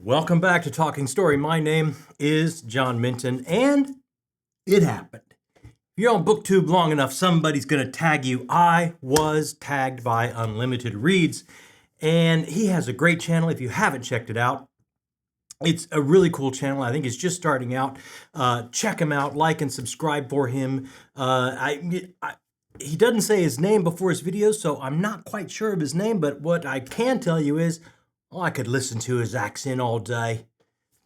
Welcome back to Talking Story. My name is John Minton, and it happened. If you're on BookTube long enough, somebody's going to tag you. I was tagged by Unlimited Reads, and he has a great channel. If you haven't checked it out, it's a really cool channel. I think he's just starting out. Check him out, like and subscribe for him. He doesn't say his name before his videos, so I'm not quite sure of his name, but what I can tell you is, I could listen to his accent all day.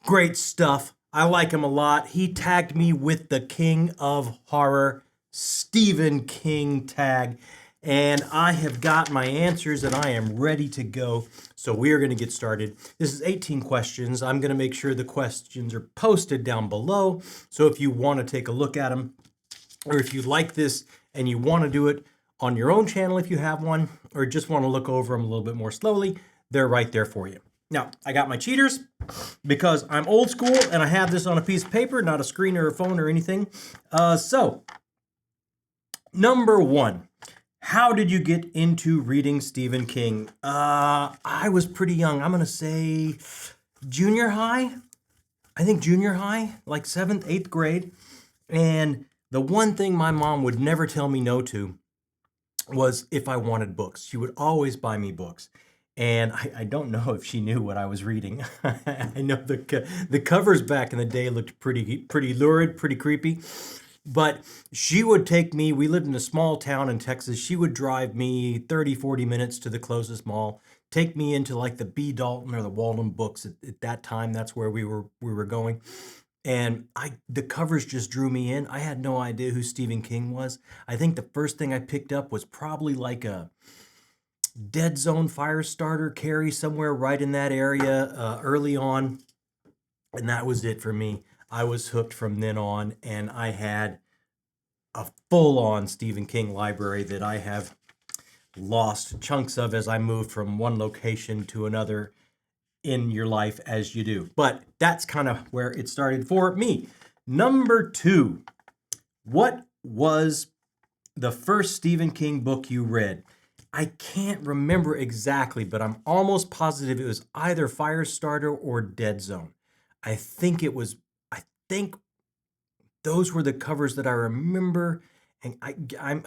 Great stuff. I like him a lot. He tagged me with the King of Horror, Stephen King tag, and I have got my answers and I am ready to go. So we are going to get started. This is 18 questions. I'm going to make sure the questions are posted down below. So if you want to take a look at them, or if you like this and you want to do it on your own channel if you have one, or just want to look over them a little bit more slowly, they're right there for you. Now, I got my cheaters because I'm old school and I have this on a piece of paper, not a screen or a phone or anything. So, number one, how did you get into reading Stephen King? I was pretty young. I'm going to say junior high. I think junior high, like 7th, 8th grade. And the one thing my mom would never tell me no to was if I wanted books. She would always buy me books. And I don't know if she knew what I was reading. I know the covers back in the day looked pretty lurid, pretty creepy. But she would take me, we lived in a small town in Texas. She would drive me 30, 40 minutes to the closest mall, take me into like the B. Dalton or the Walden Books. At that time, that's where we were going. And the covers just drew me in. I had no idea who Stephen King was. I think the first thing I picked up was probably like a Dead Zone Firestarter carry somewhere right in that area early on. And that was it for me. I was hooked from then on, and I had a full-on Stephen King library that I have lost chunks of as I moved from one location to another in your life, as you do. But that's kind of where it started for me. Number two, what was the first Stephen King book you read? I can't remember exactly, but I'm almost positive it was either Firestarter or Dead Zone. I think those were the covers that I remember. And I'm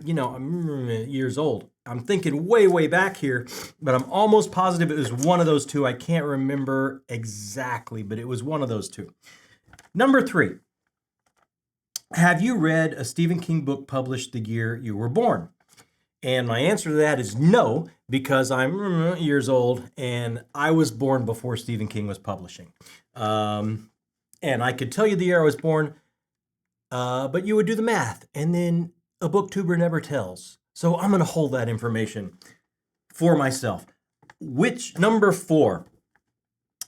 years old. I'm thinking way back here, but I'm almost positive it was one of those two. I can't remember exactly, but it was one of those two. Number three, have you read a Stephen King book published the year you were born? And my answer to that is no, because I'm years old and I was born before Stephen King was publishing. And I could tell you the year I was born, but you would do the math, and then a booktuber never tells. So I'm going to hold that information for myself. Number four,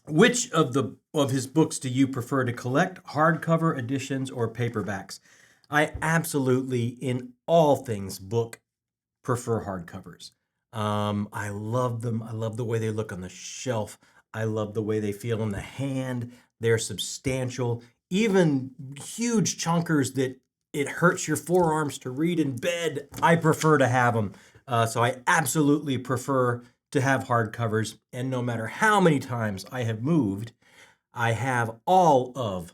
which of his books do you prefer to collect, hardcover editions or paperbacks? I absolutely, in all things book, prefer hardcovers. I love them. I love the way they look on the shelf. I love the way they feel in the hand. They're substantial. Even huge chunkers that it hurts your forearms to read in bed, I prefer to have them. So I absolutely prefer to have hardcovers. And no matter how many times I have moved, I have all of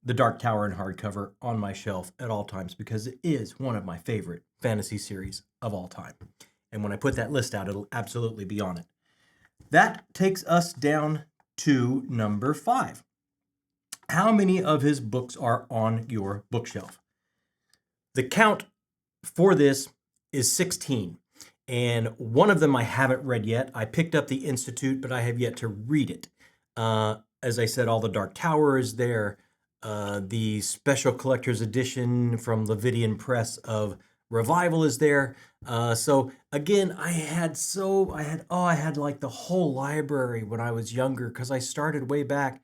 The Dark Tower in hardcover on my shelf at all times because it is one of my favorite fantasy series of all time. And when I put that list out, it'll absolutely be on it. That takes us down to number 5. How many of his books are on your bookshelf? The count for this is 16. And one of them I haven't read yet. I picked up The Institute, but I have yet to read it. As I said, all The Dark Tower is there. The special collector's edition from Levidian Press of Revival is there. So again, I had like the whole library when I was younger because I started way back,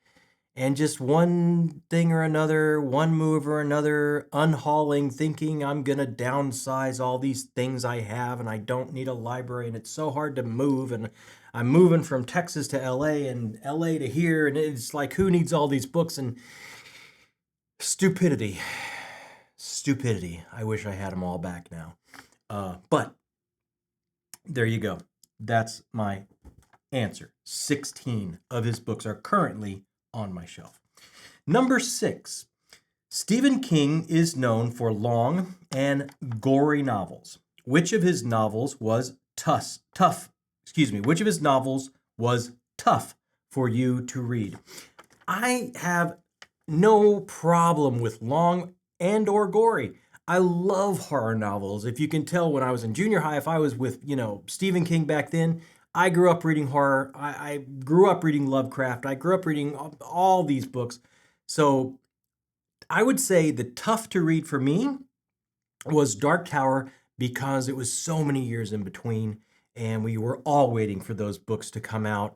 and just one thing or another, one move or another, unhauling, thinking I'm gonna downsize all these things I have and I don't need a library and it's so hard to move, and I'm moving from Texas to LA and LA to here, and it's like, who needs all these books? And stupidity. I wish I had them all back now. But there you go. That's my Answer: 16 of his books are currently on my shelf. Number 6. Stephen King is known for long and gory novels. Which of his novels was which of his novels was tough for you to read? I have no problem with long and or gory. I love horror novels. If you can tell, when I was in junior high, if I was with, Stephen King back then, I grew up reading horror. I grew up reading Lovecraft. I grew up reading all these books. So I would say the tough to read for me was Dark Tower, because it was so many years in between, and we were all waiting for those books to come out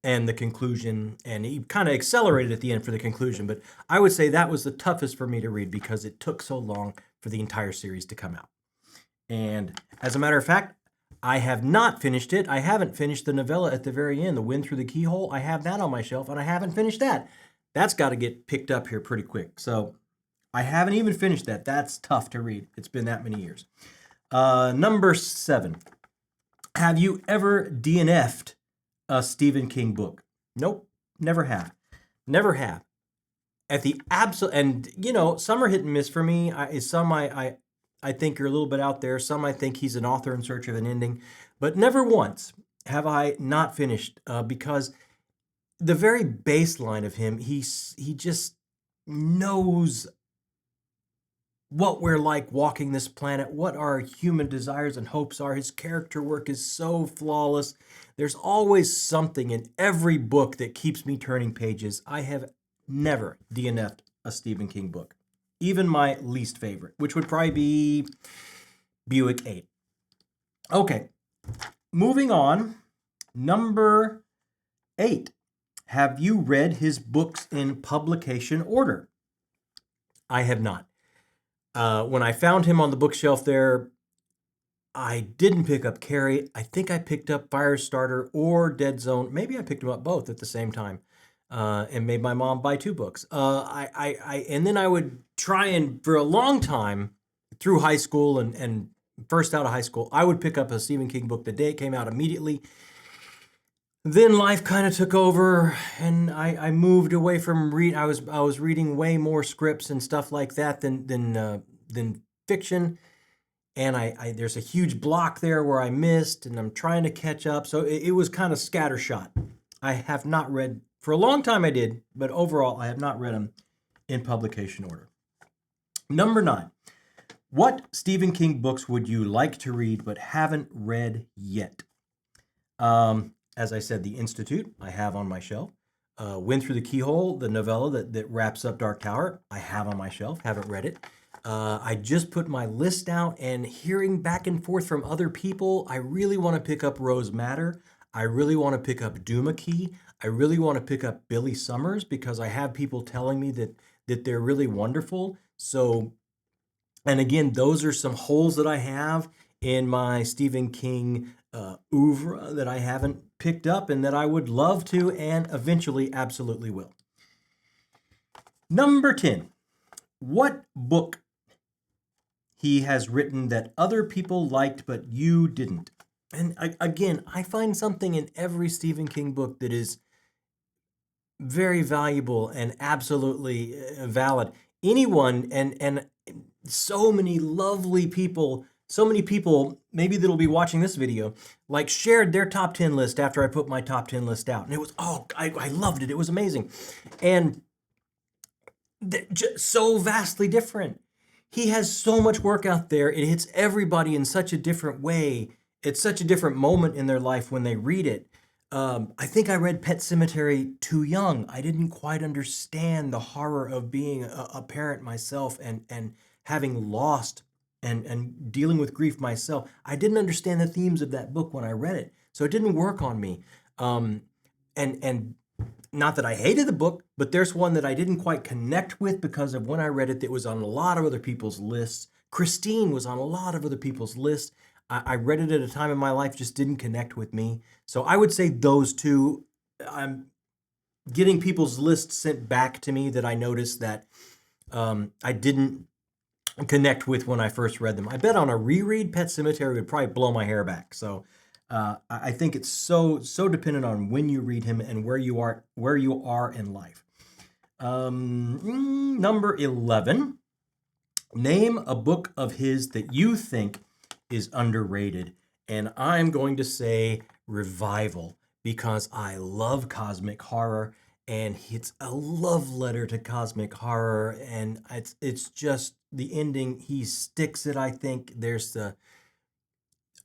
and the conclusion, and he kind of accelerated at the end for the conclusion. But I would say that was the toughest for me to read because it took so long for the entire series to come out. And as a matter of fact, I have not finished it. I haven't finished the novella at the very end, The Wind Through the Keyhole. I have that on my shelf, and I haven't finished that. That's got to get picked up here pretty quick. So I haven't even finished that. That's tough to read. It's been that many years. Number 7. Have you ever DNF'd a Stephen King book? Nope, never have. Never have. At the absolute, and some are hit and miss for me. Some I think are a little bit out there. Some I think he's an author in search of an ending. But never once have I not finished, because the very baseline of him, he just knows what we're like walking this planet, what our human desires and hopes are. His character work is so flawless. There's always something in every book that keeps me turning pages. I have never DNF'd a Stephen King book, even my least favorite, which would probably be Buick 8. Okay, moving on. Number 8. Have you read his books in publication order? I have not. When I found him on the bookshelf there, I didn't pick up Carrie. I think I picked up Firestarter or Dead Zone. Maybe I picked them up both at the same time, and made my mom buy 2 books. And then I would try, and for a long time through high school and first out of high school, I would pick up a Stephen King book the day it came out immediately. Then life kind of took over, and I moved away from read. I was reading way more scripts and stuff like that than fiction, and there's a huge block there where I missed, and I'm trying to catch up. So it was kind of scattershot. I have not read for a long time. I did, but overall, I have not read them in publication order. Number 9. What Stephen King books would you like to read but haven't read yet? As I said, The Institute, I have on my shelf. Wind Through the Keyhole, the novella that wraps up Dark Tower, I have on my shelf, haven't read it. I just put my list out, and hearing back and forth from other people, I really want to pick up Rose Madder. I really want to pick up Doomakey. I really want to pick up Billy Summers, because I have people telling me that they're really wonderful. So, and again, those are some holes that I have in my Stephen King oeuvre that I haven't picked up and that I would love to, and eventually absolutely will. Number 10. What book he has written that other people liked but you didn't? And again, I find something in every Stephen King book that is very valuable and absolutely valid. Anyone, and so many lovely people, so many people maybe that'll be watching this video, like shared their top 10 list after I put my top 10 list out. And it was, I loved it. It was amazing. And just so vastly different. He has so much work out there. It hits everybody in such a different way. It's such a different moment in their life when they read it. I think I read Pet Sematary too young. I didn't quite understand the horror of being a parent myself and having lost and dealing with grief myself. I didn't understand the themes of that book when I read it, so it didn't work on me. And not that I hated the book, but there's one that I didn't quite connect with because of when I read it that was on a lot of other people's lists. Christine was on a lot of other people's lists. I read it at a time in my life, just didn't connect with me. So I would say those two. I'm getting people's lists sent back to me that I noticed that I didn't connect with when I first read them. I bet on a reread, Pet Sematary would probably blow my hair back. So I think it's so dependent on when you read him and where you are in life. Number 11. Name a book of his that you think is underrated. And I'm going to say Revival, because I love cosmic horror, and it's a love letter to cosmic horror, and it's just the ending. He sticks it, I think. There's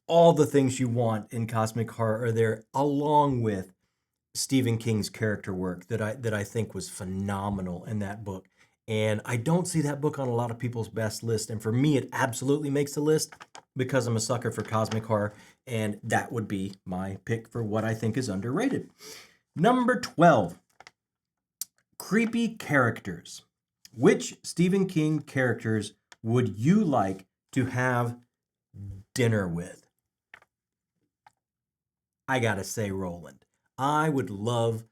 all the things you want in cosmic horror are there, along with Stephen King's character work that I think was phenomenal in that book. And I don't see that book on a lot of people's best list. And for me, it absolutely makes the list because I'm a sucker for cosmic horror. And that would be my pick for what I think is underrated. Number 12, creepy characters. Which Stephen King characters would you like to have dinner with? I gotta say Roland. I would love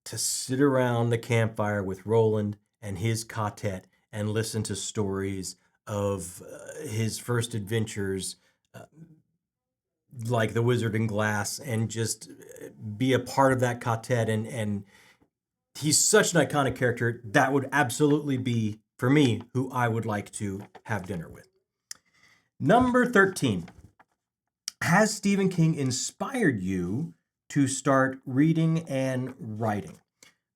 to sit around the campfire with Roland and his quartet and listen to stories of his first adventures, uh, like The Wizard and Glass, and just be a part of that quartet. And he's such an iconic character. That would absolutely be, for me, who I would like to have dinner with. Number 13. Has Stephen King inspired you to start reading and writing?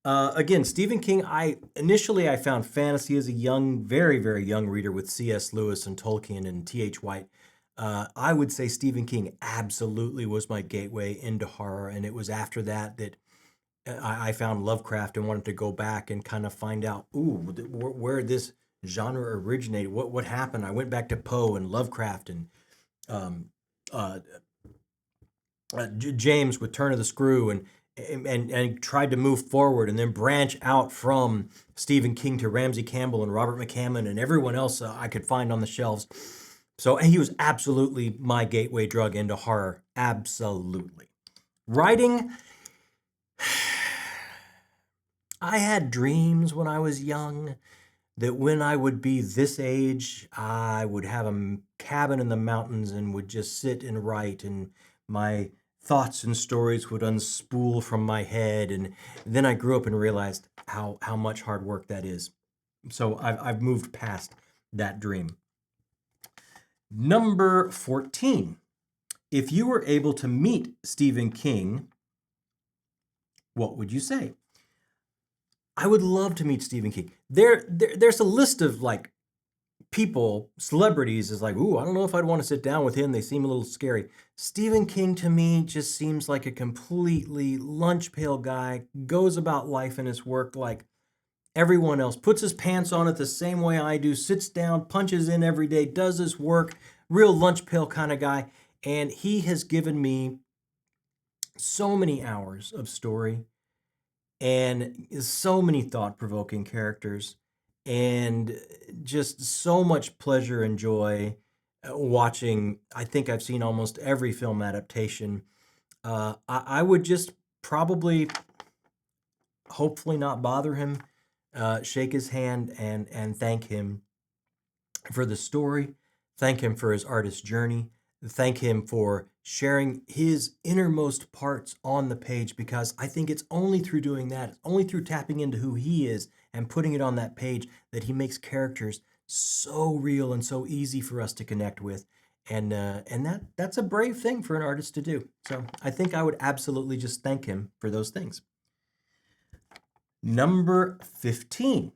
Again, Stephen King, I found fantasy as a young, very, very young reader with C.S. Lewis and Tolkien and T.H. White. I would say Stephen King absolutely was my gateway into horror, and it was after that that I found Lovecraft and wanted to go back and kind of find out, where this genre originated, what happened. I went back to Poe and Lovecraft and um, uh, James with Turn of the Screw, and tried to move forward and then branch out from Stephen King to Ramsey Campbell and Robert McCammon and everyone else I could find on the shelves. So he was absolutely my gateway drug into horror. Absolutely. Writing, I had dreams when I was young that when I would be this age, I would have a cabin in the mountains and would just sit and write, and my thoughts and stories would unspool from my head. And then I grew up and realized how much hard work that is. So I've moved past that dream. Number 14. If you were able to meet Stephen King, what would you say? I would love to meet Stephen King. There's a list of like people, celebrities, is like, ooh, I don't know if I'd want to sit down with him. They seem a little scary. Stephen King to me just seems like a completely lunch pail guy, goes about life and his work like everyone else, puts his pants on it the same way I do, sits down, punches in every day, does his work, real lunch pail kind of guy. And he has given me so many hours of story and so many thought-provoking characters, and just so much pleasure and joy watching. I think I've seen almost every film adaptation. I would just probably, hopefully not bother him, shake his hand and thank him for the story, thank him for his artist journey, thank him for sharing his innermost parts on the page, because I think it's only through doing that, it's only through tapping into who he is and putting it on that page, that he makes characters so real and so easy for us to connect with. And that's a brave thing for an artist to do. So I think I would absolutely just thank him for those things. Number 15.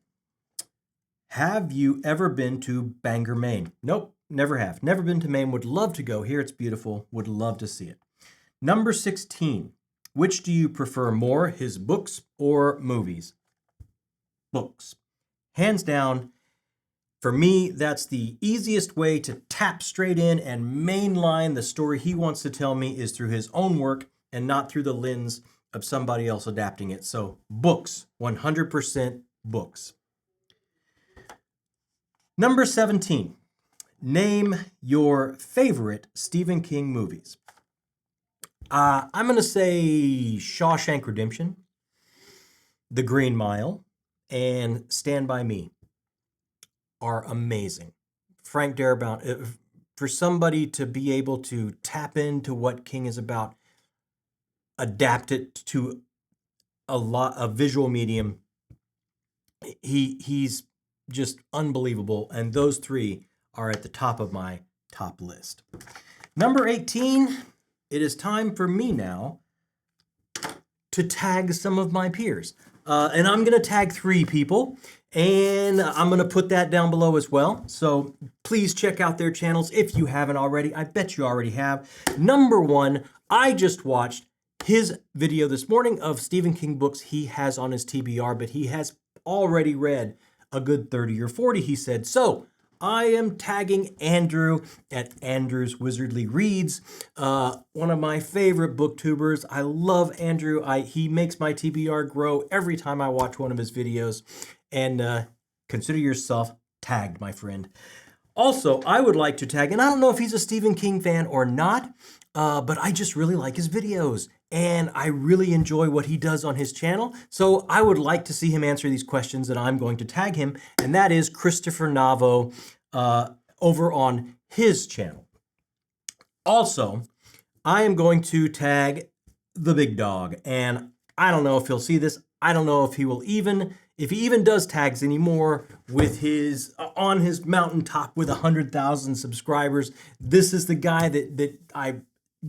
Have you ever been to Bangor, Maine? Nope, never have. Never been to Maine. Would love to go. Here it's beautiful. Would love to see it. Number 16. Which do you prefer more, his books or movies? Books. Hands down, for me, that's the easiest way to tap straight in and mainline the story he wants to tell me is through his own work and not through the lens of somebody else adapting it. So books, 100% books. Number 17, name your favorite Stephen King movies. I'm going to say Shawshank Redemption, The Green Mile, and Stand By Me are amazing. Frank Darabont for somebody to be able to tap into what King is about, adapt it to a visual medium, he's just unbelievable. And those three are at the top of my top list. Number 18, it is time for me now to tag some of my peers. And I'm going to tag 3 people, and I'm going to put that down below as well. So please check out their channels if you haven't already. I bet you already have. Number 1, I just watched his video this morning of Stephen King books he has on his TBR, but he has already read a good 30 or 40, he said. So I am tagging Andrew at Andrew's Wizardly Reads, one of my favorite booktubers. I love Andrew. He makes my TBR grow every time I watch one of his videos. And consider yourself tagged, my friend. Also, I would like to tag, and I don't know if he's a Stephen King fan or not, but I just really like his videos. And I really enjoy what he does on his channel. So I would like to see him answer these questions, and I'm going to tag him. And that is Christopher Navo over on his channel. Also, I am going to tag the big dog. And I don't know if he'll see this. I don't know if he will if he even does tags anymore with his on his mountaintop with 100,000 subscribers. This is the guy that I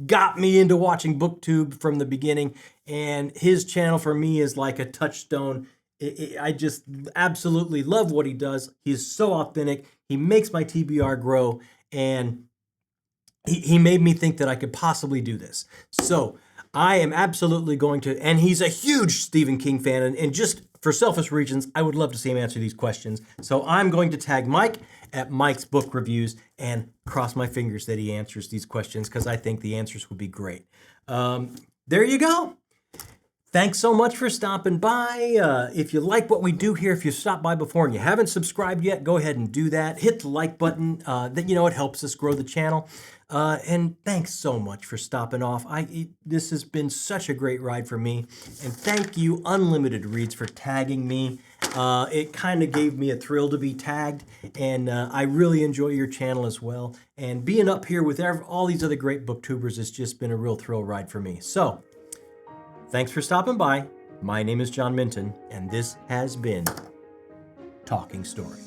got me into watching BookTube from the beginning, and his channel for me is like a touchstone. I just absolutely love what he does. He's so authentic. He makes my TBR grow, and he made me think that I could possibly do this. So I am absolutely going to, and he's a huge Stephen King fan, and just for selfish reasons, I would love to see him answer these questions. So I'm going to tag Mike at Mike's Book Reviews and cross my fingers that he answers these questions, because I think the answers would be great. There you go. Thanks so much for stopping by. If you like what we do here, if you stopped by before and you haven't subscribed yet, go ahead and do that. Hit the like button. It helps us grow the channel. And thanks so much for stopping off. This has been such a great ride for me. And thank you, Unlimited Reads, for tagging me. It kind of gave me a thrill to be tagged. And I really enjoy your channel as well. And being up here with all these other great booktubers has just been a real thrill ride for me. So thanks for stopping by. My name is John Minton, and this has been Talking Story.